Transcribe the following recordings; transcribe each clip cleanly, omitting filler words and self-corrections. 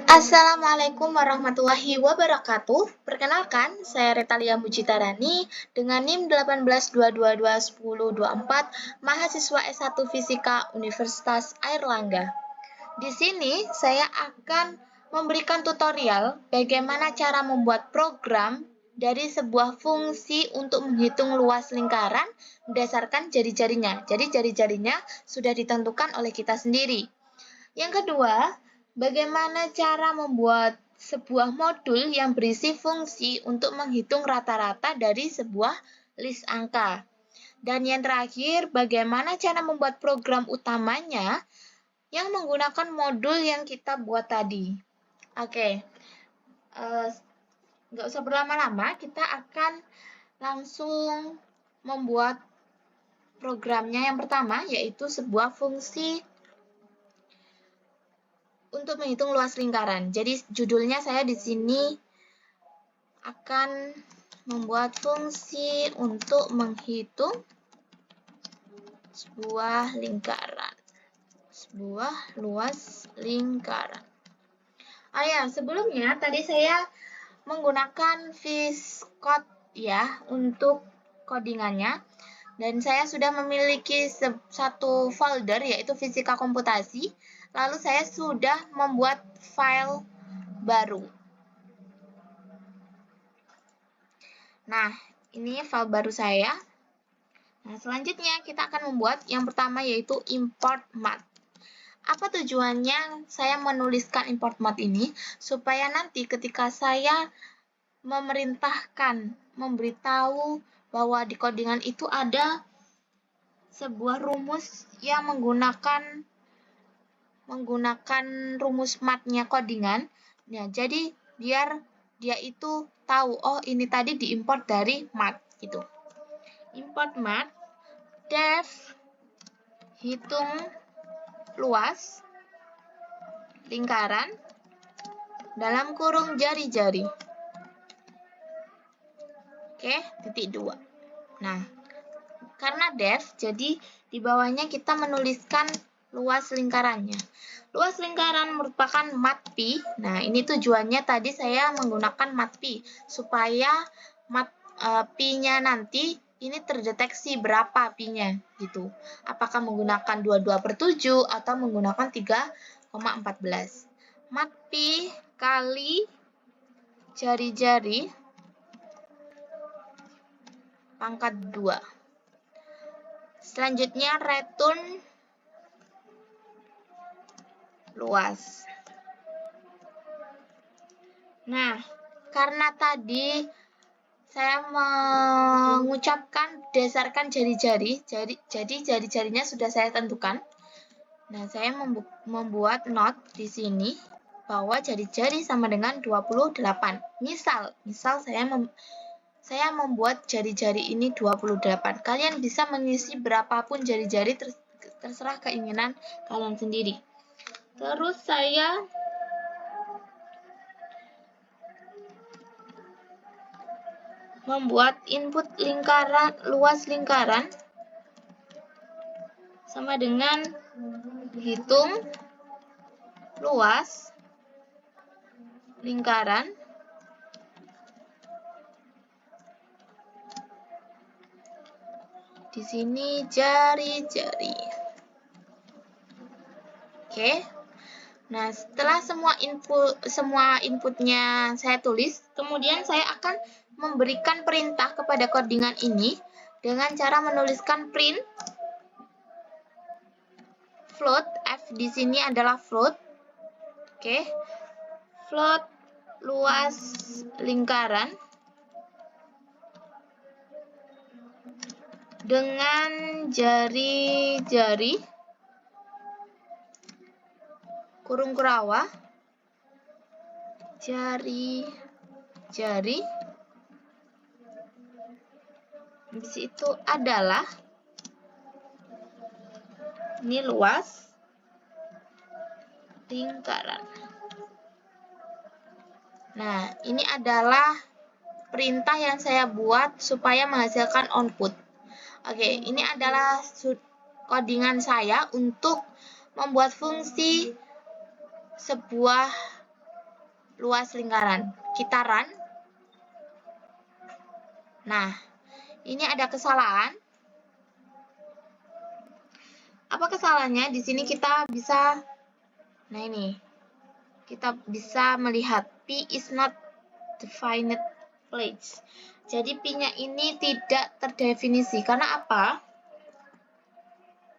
Assalamualaikum warahmatullahi wabarakatuh. Perkenalkan, saya Retalia Mujitarani dengan NIM 1822211024, mahasiswa S1 Fisika Universitas Airlangga. Di sini saya akan memberikan tutorial bagaimana cara membuat program dari sebuah fungsi untuk menghitung luas lingkaran berdasarkan jari-jarinya. Jadi jari-jarinya sudah ditentukan oleh kita sendiri. Yang kedua, bagaimana cara membuat sebuah modul yang berisi fungsi untuk menghitung rata-rata dari sebuah list angka. Dan yang terakhir, bagaimana cara membuat program utamanya yang menggunakan modul yang kita buat tadi. Oke, nggak usah berlama-lama, kita akan langsung membuat programnya yang pertama, yaitu sebuah fungsi untuk menghitung luas lingkaran. Jadi judulnya saya di sini akan membuat fungsi untuk menghitung sebuah lingkaran, sebuah luas lingkaran. Sebelumnya tadi saya menggunakan VS Code ya untuk codingannya. Dan saya sudah memiliki satu folder yaitu fisika komputasi. Lalu saya sudah membuat file baru. Nah, ini file baru saya. Nah, selanjutnya kita akan membuat yang pertama yaitu import math. Apa tujuannya saya menuliskan import math ini? Supaya nanti ketika saya memberitahu bahwa di codingan itu ada sebuah rumus yang menggunakan rumus math-nya codingan. Nah, jadi biar dia itu tahu, oh ini tadi diimport dari math gitu. Import math, def hitung luas lingkaran dalam kurung jari-jari. Oke, titik 2. Nah, karena def, jadi di bawahnya kita menuliskan luas lingkarannya. Luas lingkaran merupakan mat pi. Nah, ini tujuannya tadi saya menggunakan mat pi supaya pi-nya nanti ini terdeteksi berapa pi-nya gitu. Apakah menggunakan 22/7 atau menggunakan 3,14. Mat pi kali jari-jari pangkat 2. Selanjutnya return luas. Nah, karena tadi saya mengucapkan berdasarkan jari-jari, jadi jari-jarinya sudah saya tentukan. Nah, saya membuat note di sini bahwa jari-jari sama dengan 28. Misal saya membuat jari-jari ini 28. Kalian bisa mengisi berapapun jari-jari terserah keinginan kalian sendiri. Terus saya membuat input luas lingkaran sama dengan hitung luas lingkaran di sini jari-jari. Oke. Nah, setelah semua inputnya saya tulis, kemudian saya akan memberikan perintah kepada codingan ini dengan cara menuliskan print float. F di sini adalah float. Oke. Float luas lingkaran dengan jari-jari kurung kurawa jari-jari habis itu adalah ini luas lingkaran. Nah, ini adalah perintah yang saya buat supaya menghasilkan output. Oke, ini adalah codingan saya untuk membuat fungsi sebuah luas lingkaran, kitaran. Nah, ini ada kesalahan. Apa kesalahannya? Di sini kita bisa, nah ini, kita bisa melihat P is not defined place. Jadi P-nya ini tidak terdefinisi. Karena apa?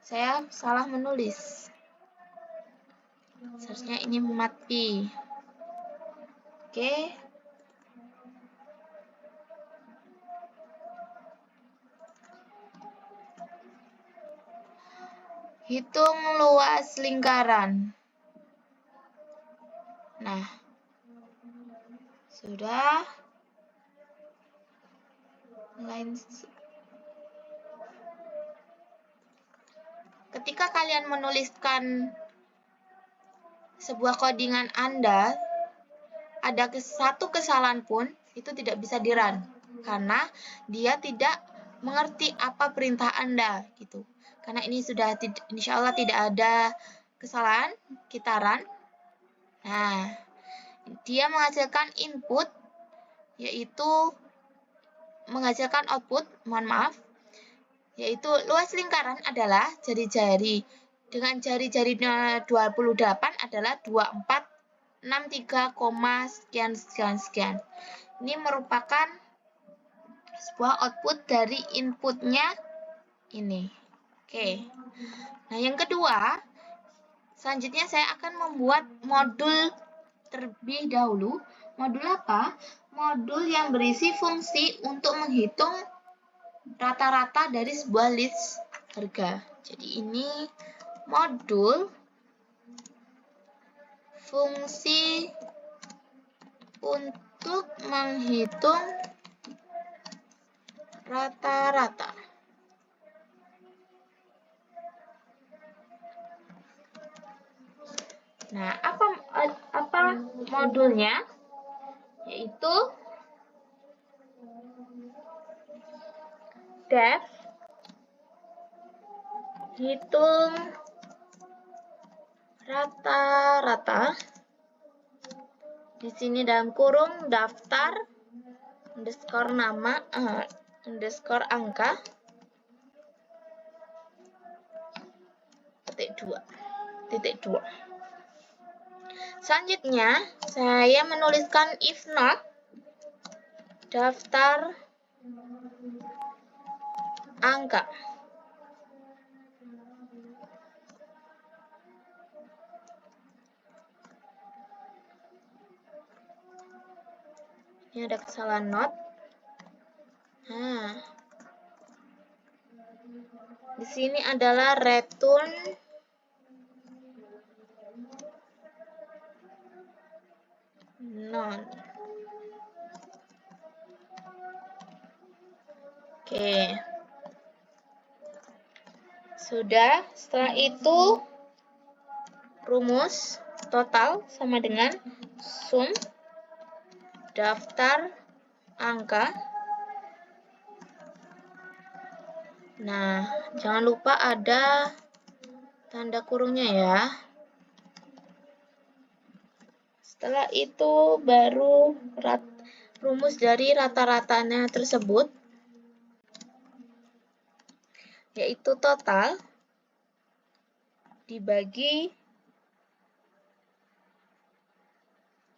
Saya salah menulis. Seharusnya ini mat P. Oke. Hitung luas lingkaran. Nah, sudah. Ketika kalian menuliskan sebuah codingan Anda, ada satu kesalahan pun, itu tidak bisa di-run. Karena dia tidak mengerti apa perintah Anda, gitu. Karena ini sudah, insya Allah tidak ada kesalahan, kita run. Nah, dia menghasilkan input, yaitu menghasilkan output, mohon maaf, yaitu luas lingkaran adalah jari-jari. Dengan jari-jarinya 28 adalah 2463, sekian. Ini merupakan sebuah output dari inputnya ini. Oke. Nah, yang kedua, selanjutnya saya akan membuat modul terlebih dahulu. Modul apa? Modul yang berisi fungsi untuk menghitung rata-rata dari sebuah list harga. Jadi ini modul fungsi untuk menghitung rata-rata. Nah, apa modulnya? Yaitu def hitung rata-rata. Di sini dalam kurung daftar underscore nama underscore angka titik 2. Selanjutnya saya menuliskan if not daftar angka. Ini ada kesalahan not. Nah, di sini adalah return none. Oke. Sudah, setelah itu rumus total sama dengan sum daftar angka. Nah, jangan lupa ada tanda kurungnya ya. Setelah itu baru rumus dari rata-ratanya tersebut, yaitu total dibagi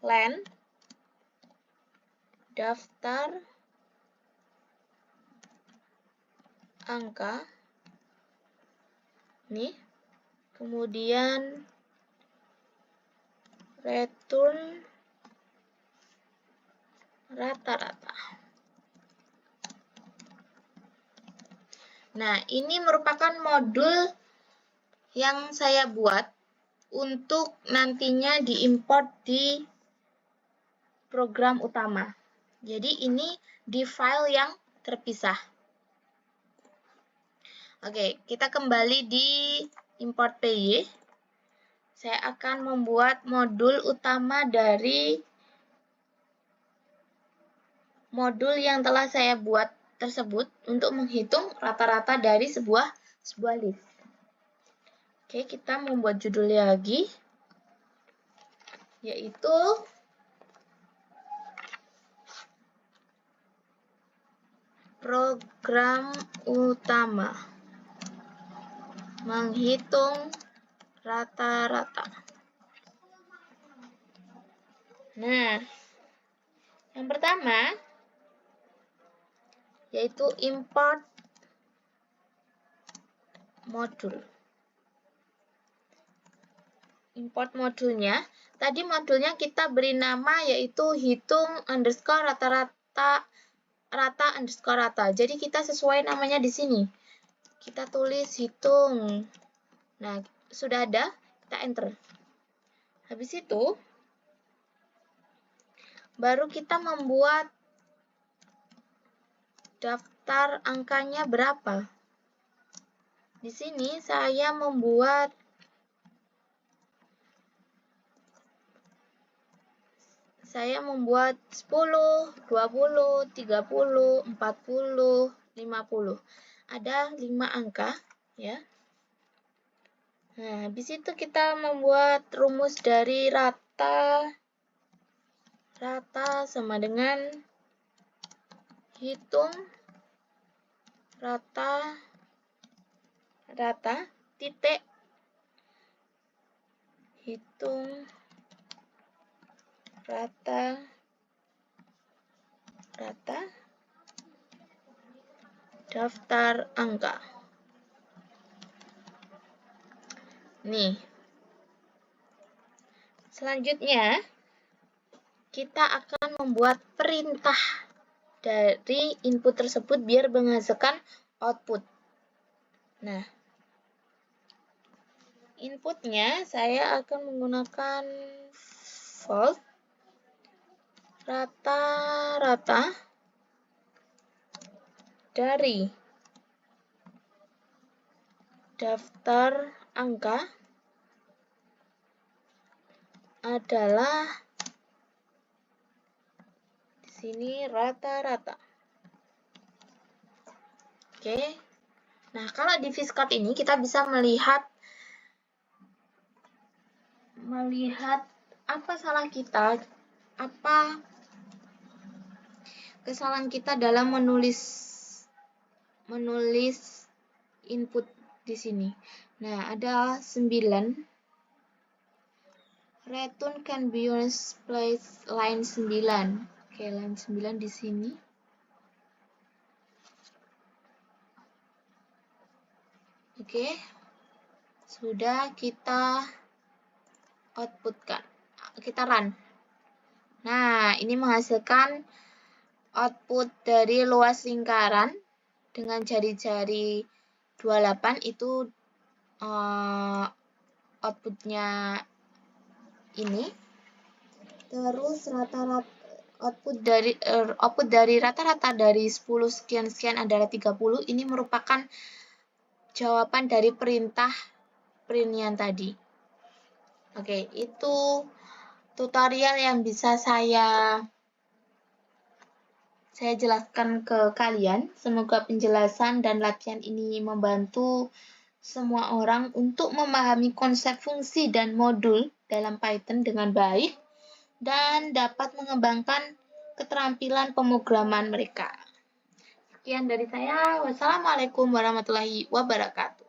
len daftar angka nih, kemudian return rata-rata. Nah, ini merupakan modul yang saya buat untuk nantinya diimport di program utama. Jadi ini di file yang terpisah. Oke, kita kembali di import PY. Saya akan membuat modul utama dari modul yang telah saya buat tersebut untuk menghitung rata-rata dari sebuah list. Oke, kita membuat judulnya lagi. yaitu program utama menghitung rata-rata. Nah, yang pertama yaitu import modul. Import modulnya, tadi modulnya kita beri nama yaitu hitung underscore rata-rata underscore rata. Jadi kita sesuai namanya di sini. Kita tulis hitung. Nah, sudah ada, kita enter. Habis itu, baru kita membuat daftar angkanya berapa. Di sini saya membuat 10, 20, 30, 40, 50. Ada 5 angka, ya. Nah, habis itu kita membuat rumus dari rata sama dengan hitung rata titik hitung rata daftar angka. Nih. Selanjutnya, kita akan membuat perintah dari input tersebut biar menghasilkan output. Nah, inputnya saya akan menggunakan volt rata-rata dari daftar angka adalah di sini rata-rata. Oke. Nah, kalau di Viscode ini kita bisa melihat apa salah kita, apa kesalahan kita dalam menulis input di sini. Nah, ada 9. Return can be used place line 9. Oke, line 9 di sini. Oke. Sudah kita outputkan. Kita run. Nah, ini menghasilkan output dari luas lingkaran dengan jari-jari 28 itu outputnya ini. Terus rata-rata output dari rata-rata dari 10 sekian adalah 30. Ini merupakan jawaban dari perintah print yang tadi. Oke, itu tutorial yang bisa saya jelaskan ke kalian. Semoga penjelasan dan latihan ini membantu semua orang untuk memahami konsep fungsi dan modul dalam Python dengan baik dan dapat mengembangkan keterampilan pemrograman mereka. Sekian dari saya. Wassalamualaikum warahmatullahi wabarakatuh.